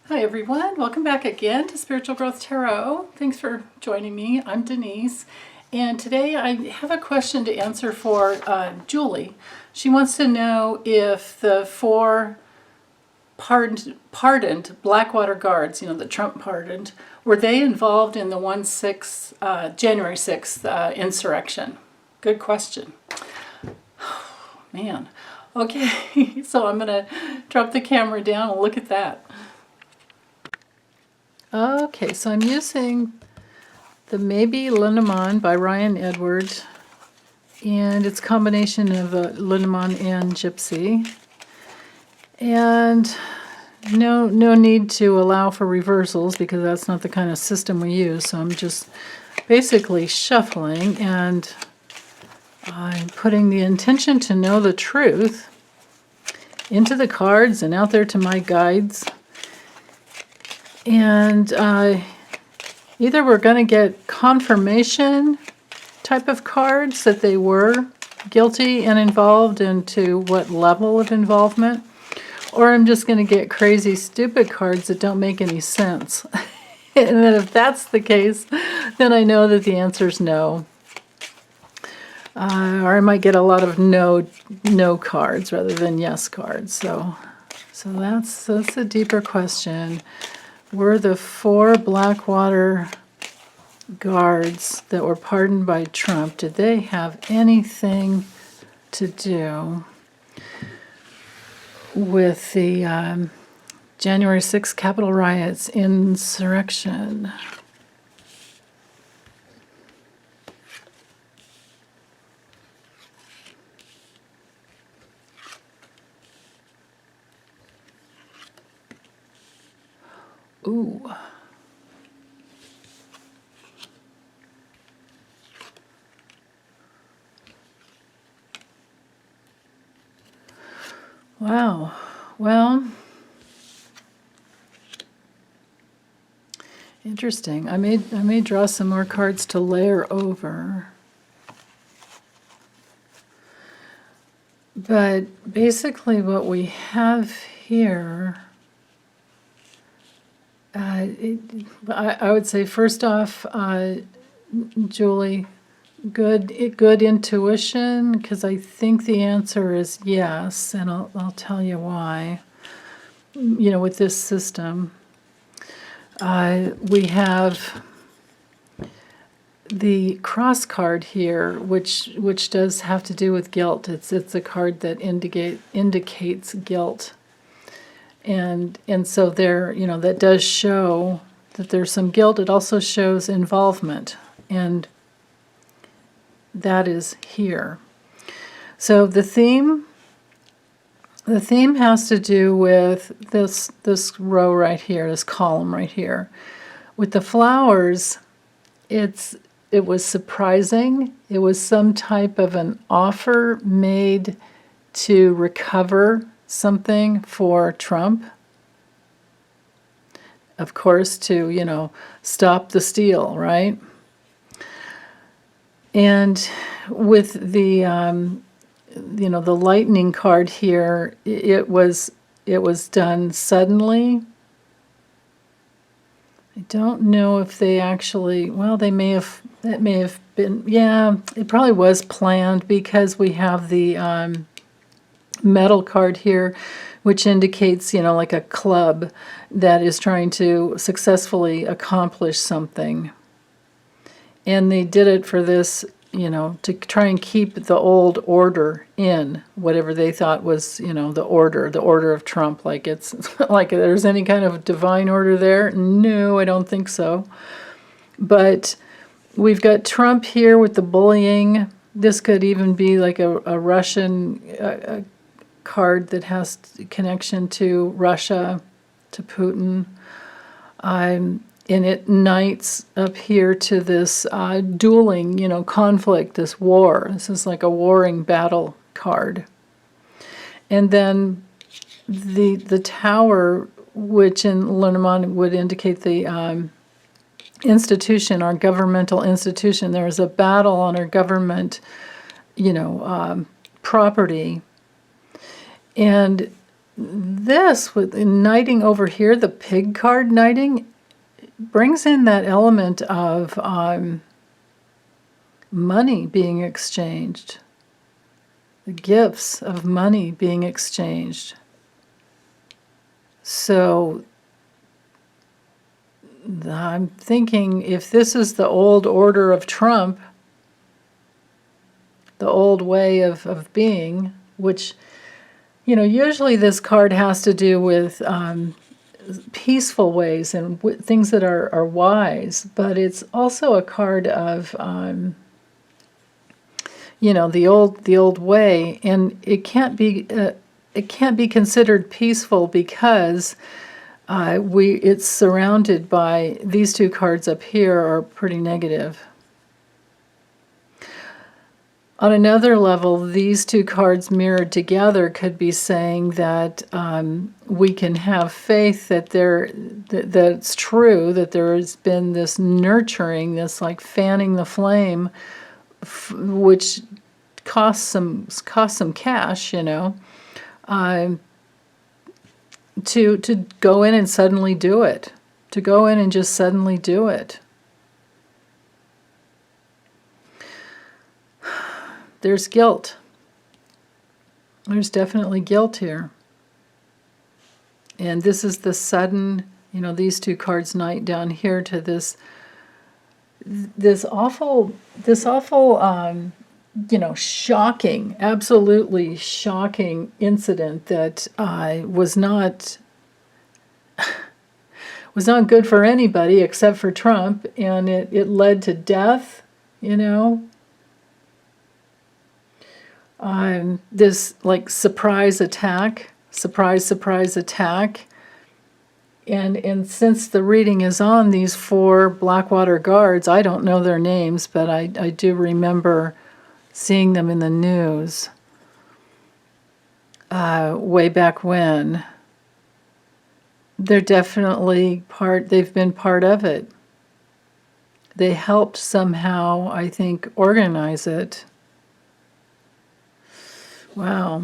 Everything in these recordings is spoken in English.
Hi everyone, welcome back again to Spiritual Growth Tarot. Thanks for joining me. I'm Denise, and today I have a question to answer for Julie. She wants to know if the four pardoned Blackwater guards, that Trump pardoned, were they involved in the January 6th insurrection? Good question. Man. Okay, so I'm going to drop the camera down and look at that. Okay, so I'm using the Maybe Lenormand by Ryan Edwards, and it's a combination of Lenormand and Gypsy. And no need to allow for reversals because that's not the kind of system we use. So I'm just basically shuffling and I'm putting the intention to know the truth into the cards and out there to my guides. And either we're going to get confirmation type of cards that they were guilty and involved, and to what level of involvement, or I'm just going to get crazy stupid cards that don't make any sense. And then if that's the case, then I know that the answer is no. Or I might get a lot of no cards rather than yes cards. So that's a deeper question. Were the four Blackwater guards that were pardoned by Trump, did they have anything to do with the January 6th Capitol riots, insurrection? Ooh. Wow. Well, interesting. I may draw some more cards to layer over. But basically what we have here, I would say first off, Julie, good intuition, because I think the answer is yes, and I'll tell you why. With this system, we have the cross card here, which does have to do with guilt. It's a card that indicates guilt. And so there, that does show that there's some guilt. It also shows involvement, and that is here. So the theme has to do with this row right here, this column right here. With the flowers, it was surprising. It was some type of an offer made to recover something for Trump, of course, to stop the steal, right? And with the the lightning card here, it was done suddenly. I don't know if they actually, well, that may have been, yeah, it probably was planned, because we have the metal card here, which indicates, like a club that is trying to successfully accomplish something. And they did it for this, to try and keep the old order in, whatever they thought was, the order of Trump. Like it's like there's any kind of divine order there. No, I don't think so. But we've got Trump here with the bullying. This could even be like a Russian card that has connection to Russia, to Putin. And it knights up here to this dueling, conflict, this war. This is like a warring battle card. And then the tower, which in Lenormand would indicate the institution, our governmental institution. There was a battle on our government, property. And this with knighting over here, the pig card knighting, brings in that element of money being exchanged, the gifts of money being exchanged. So I'm thinking if this is the old order of Trump, the old way of being, which, usually this card has to do with peaceful ways and things that are wise, but it's also a card of, the old way, and it can't be considered peaceful because it's surrounded by these two cards up here are pretty negative. On another level, these two cards mirrored together could be saying that we can have faith that that it's true, that there has been this nurturing, this like fanning the flame, which costs some cash, to go in and suddenly do it, to go in and just suddenly do it. There's guilt. There's definitely guilt here. And this is the sudden, these two cards, knight down here, to this awful, shocking, absolutely shocking incident that was not good for anybody except for Trump, and it led to death, this like surprise attack, and since the reading is on these 4 Blackwater guards, I don't know their names, but I do remember seeing them in the news way back when. They're definitely they've been part of it. They helped somehow, I think, organize it. Wow.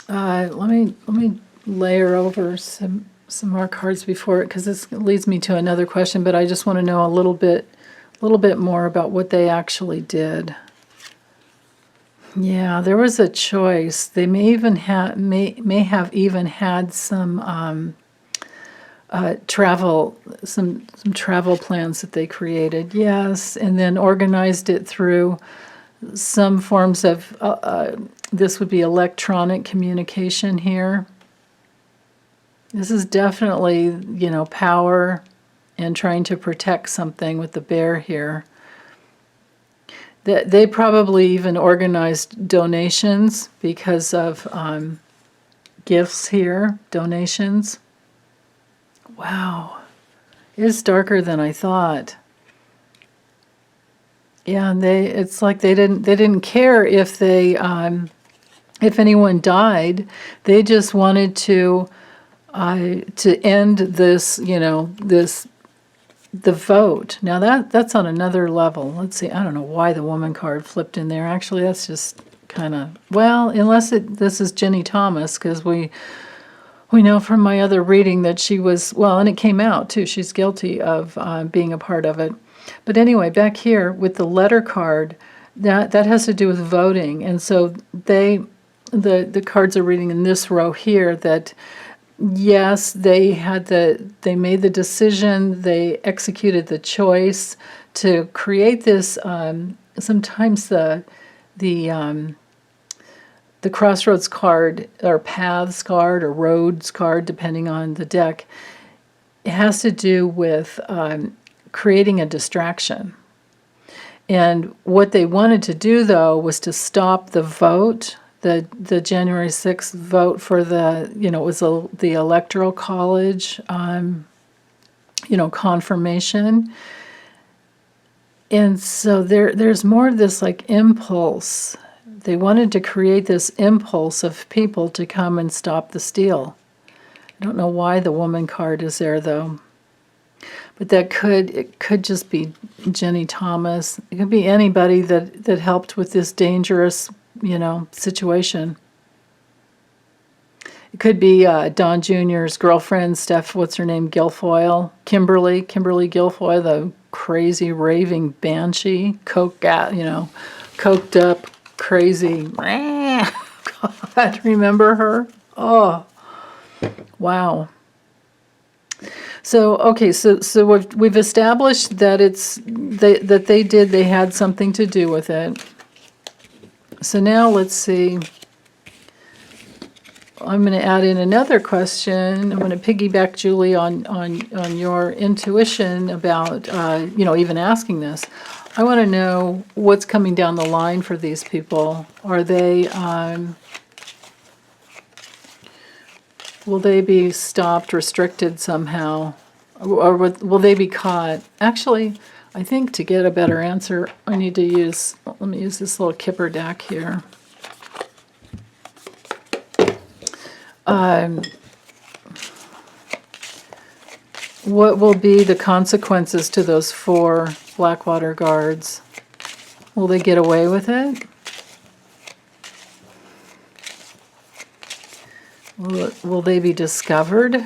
Let me layer over some more cards before it, because this leads me to another question, but I just want to know a little bit more about what they actually did. Yeah, there was a choice. They may have even had some travel plans that they created. Yes, and then organized it through some forms of this would be electronic communication here. This is definitely, power and trying to protect something with the bear here. They probably even organized donations because of gifts here, donations. Wow, it's darker than I thought. Yeah, and it's like they didn't care if if anyone died. They just wanted to end this, the vote. Now that's on another level. Let's see. I don't know why the woman card flipped in there. Actually, that's just kind of, well, unless this is Jenny Thomas, because we know from my other reading that she was, well, and it came out too. She's guilty of being a part of it. But anyway, back here with the letter card, that has to do with voting, and so the cards are reading in this row here that yes, they made the decision, they executed the choice to create this. Sometimes the crossroads card, or paths card, or roads card, depending on the deck, it has to do with creating a distraction. And what they wanted to do, though, was to stop the vote, the January 6th vote for the, it was the Electoral College, confirmation. And so there's more of this like impulse. They wanted to create this impulse of people to come and stop the steal. I don't know why the woman card is there, though. But it could just be Jenny Thomas. It could be anybody that helped with this dangerous, situation. It could be Don Jr.'s girlfriend, Steph, what's her name, Guilfoyle, Kimberly Guilfoyle, the crazy raving banshee, coked up, crazy. God, remember her? Oh, wow. So okay, so we've established that they had something to do with it. So now let's see. I'm going to add in another question. I'm going to piggyback, Julie, on your intuition about even asking this. I want to know what's coming down the line for these people. Are they will they be stopped, restricted somehow, or will they be caught? Actually, I think to get a better answer, I need to let me use this little Kipper deck here. What will be the consequences to those 4 Blackwater guards? Will they get away with it? Will they be discovered?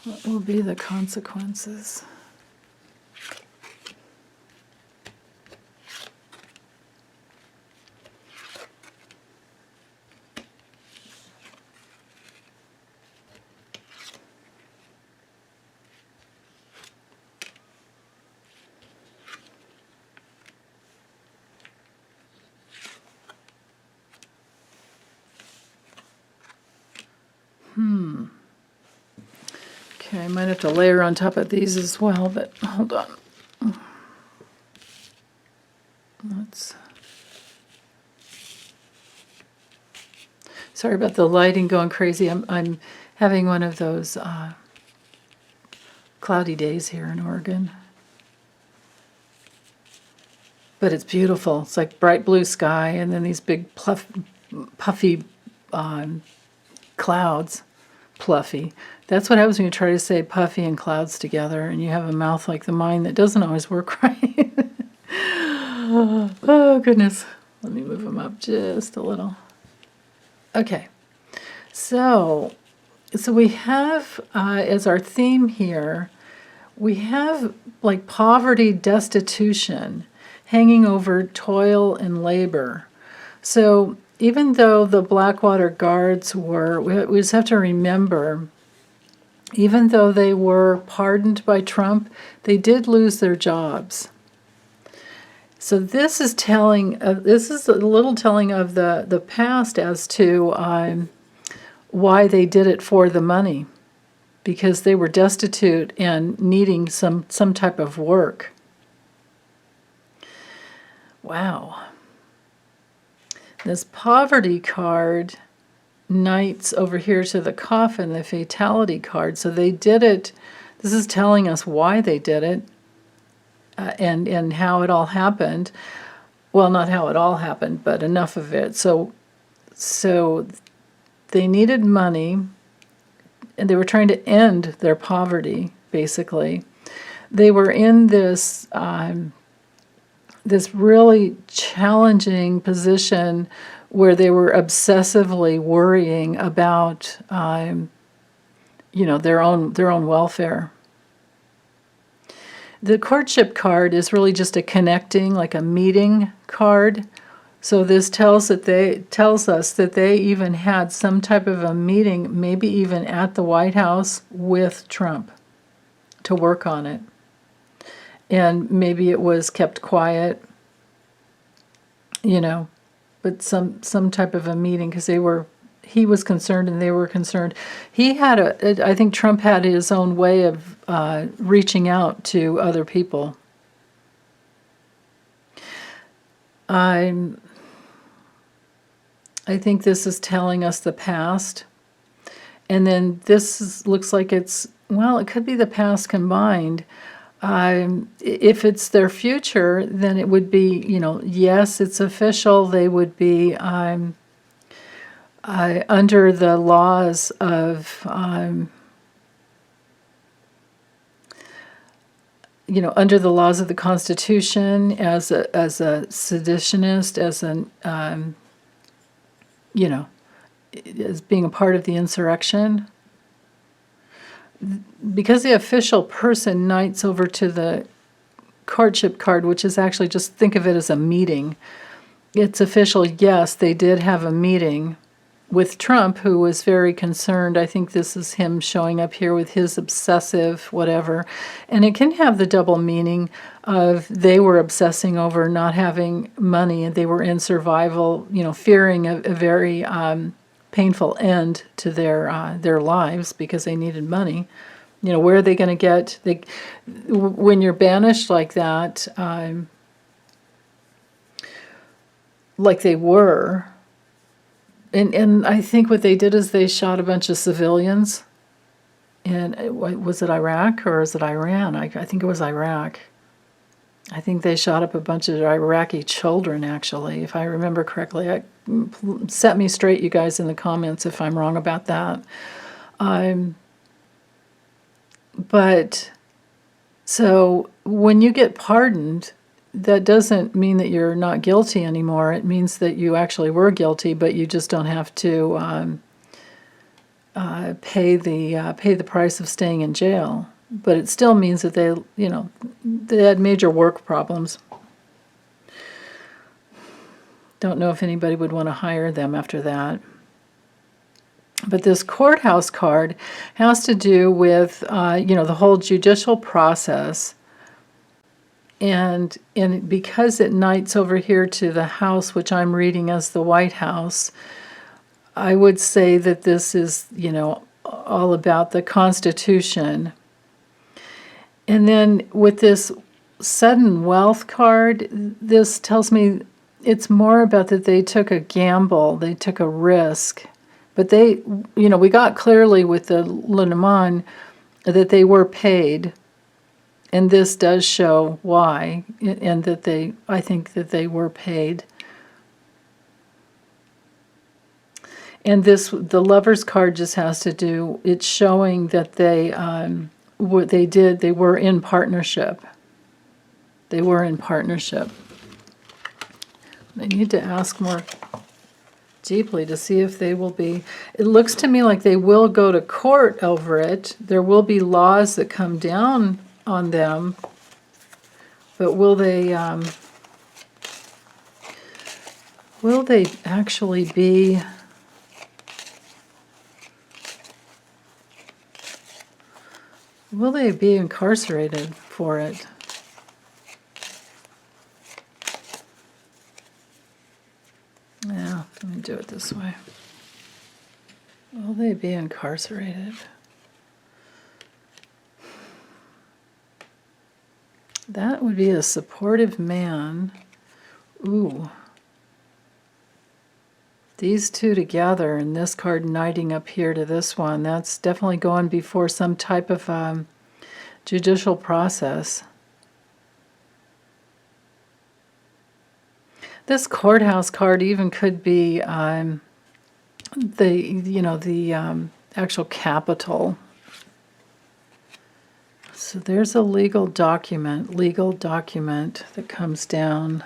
What will be the consequences? Okay, I might have to layer on top of these as well, but hold on. Sorry about the lighting going crazy. I'm having one of those cloudy days here in Oregon. But it's beautiful. It's like bright blue sky and then these big puffy clouds. Pluffy. That's what happens when you try to say puffy and clouds together and you have a mouth like the mine that doesn't always work right. Oh, goodness. Let me move them up just a little. Okay. So we have, as our theme here, we have like poverty, destitution, hanging over toil and labor. So even though the Blackwater guards we just have to remember, even though they were pardoned by Trump, they did lose their jobs. So this is a little telling of the past as to why they did it for the money, because they were destitute and needing some type of work. Wow. This poverty card, knights over here to the coffin, the fatality card. So they did it. This is telling us why they did it and how it all happened. Well, not how it all happened, but enough of it. So they needed money, and they were trying to end their poverty, basically. They were in this really challenging position where they were obsessively worrying about, their own welfare. The courtship card is really just a connecting, like a meeting card. So this tells us that they even had some type of a meeting, maybe even at the White House with Trump, to work on it. And maybe it was kept quiet, but some type of a meeting, because he was concerned and they were concerned. I think Trump had his own way of reaching out to other people. I think this is telling us the past. And then looks like it could be the past combined. If it's their future, then it would be, yes, it's official. They would be under the laws of, under the laws of the Constitution, as a seditionist, as an, as being a part of the insurrection. Because the official person knights over to the courtship card, which is actually, just think of it as a meeting. It's official, yes, they did have a meeting with Trump, who was very concerned. I think this is him showing up here with his obsessive whatever. And it can have the double meaning of they were obsessing over not having money, and they were in survival, fearing a very painful end to their lives because they needed money. Where are they going to get? When you're banished like that, like they were, and I think what they did is they shot a bunch of civilians. And was it Iraq or is it Iran? I think it was Iraq. I think they shot up a bunch of Iraqi children, actually, if I remember correctly. Set me straight, you guys, in the comments if I'm wrong about that. But so when you get pardoned, that doesn't mean that you're not guilty anymore. It means that you actually were guilty, but you just don't have to pay the price of staying in jail. But it still means that they had major work problems. Don't know if anybody would want to hire them after that. But this courthouse card has to do with the whole judicial process. And because it knights over here to the house, which I'm reading as the White House, I would say that this is, all about the Constitution. And then with this sudden wealth card, this tells me it's more about that they took a gamble, they took a risk. But we got clearly with the Lenormand that they were paid. And this does show why, and that I think that they were paid. And the lover's card just has to do, it's showing that they were in partnership. They were in partnership. I need to ask more deeply to see if they will be. It looks to me like they will go to court over it. There will be laws that come down on them, but will they actually be? Will they be incarcerated for it? Yeah, let me do it this way. Will they be incarcerated? That would be a supportive man. Ooh. These two together, and this card knighting up here to this one, that's definitely going before some type of judicial process. This courthouse card even could be the actual capital. So there's a legal document that comes down.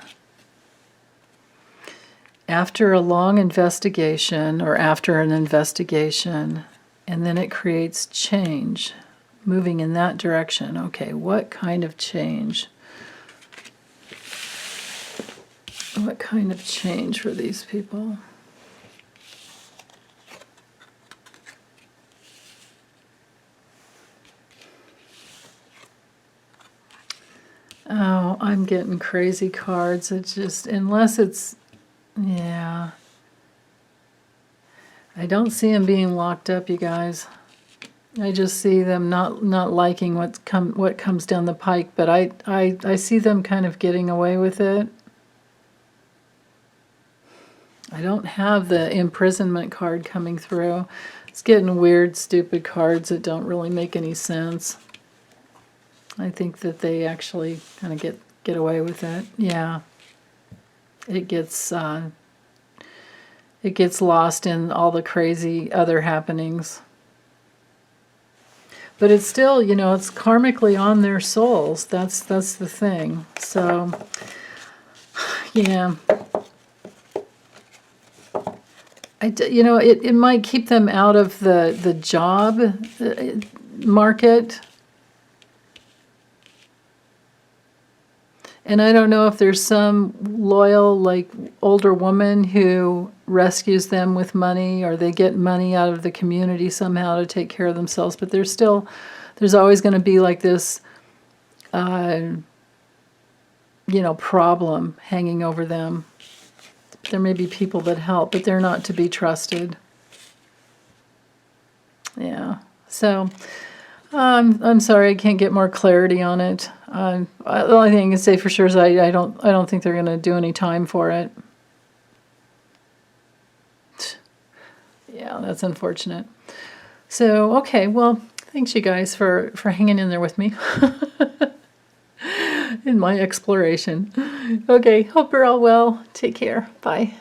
After a long investigation, or after an investigation, and then it creates change, moving in that direction. Okay, what kind of change? What kind of change for these people? Oh, I'm getting crazy cards. It's just, unless it's, yeah. I don't see them being locked up, you guys. I just see them not liking what comes down the pike, but I see them kind of getting away with it. I don't have the imprisonment card coming through. It's getting weird, stupid cards that don't really make any sense. I think that they actually kind of get away with it. Yeah. It gets lost in all the crazy other happenings. But it's still, it's karmically on their souls. That's the thing. So, yeah. It might keep them out of the job market. And I don't know if there's some loyal, like, older woman who rescues them with money, or they get money out of the community somehow to take care of themselves. But there's always going to be like this, problem hanging over them. There may be people that help, but they're not to be trusted. Yeah. So, I'm sorry, I can't get more clarity on it. The only thing I can say for sure is I don't think they're going to do any time for it. Yeah, that's unfortunate. So, okay, well, thanks you guys for hanging in there with me in my exploration. Okay, hope you're all well. Take care. Bye.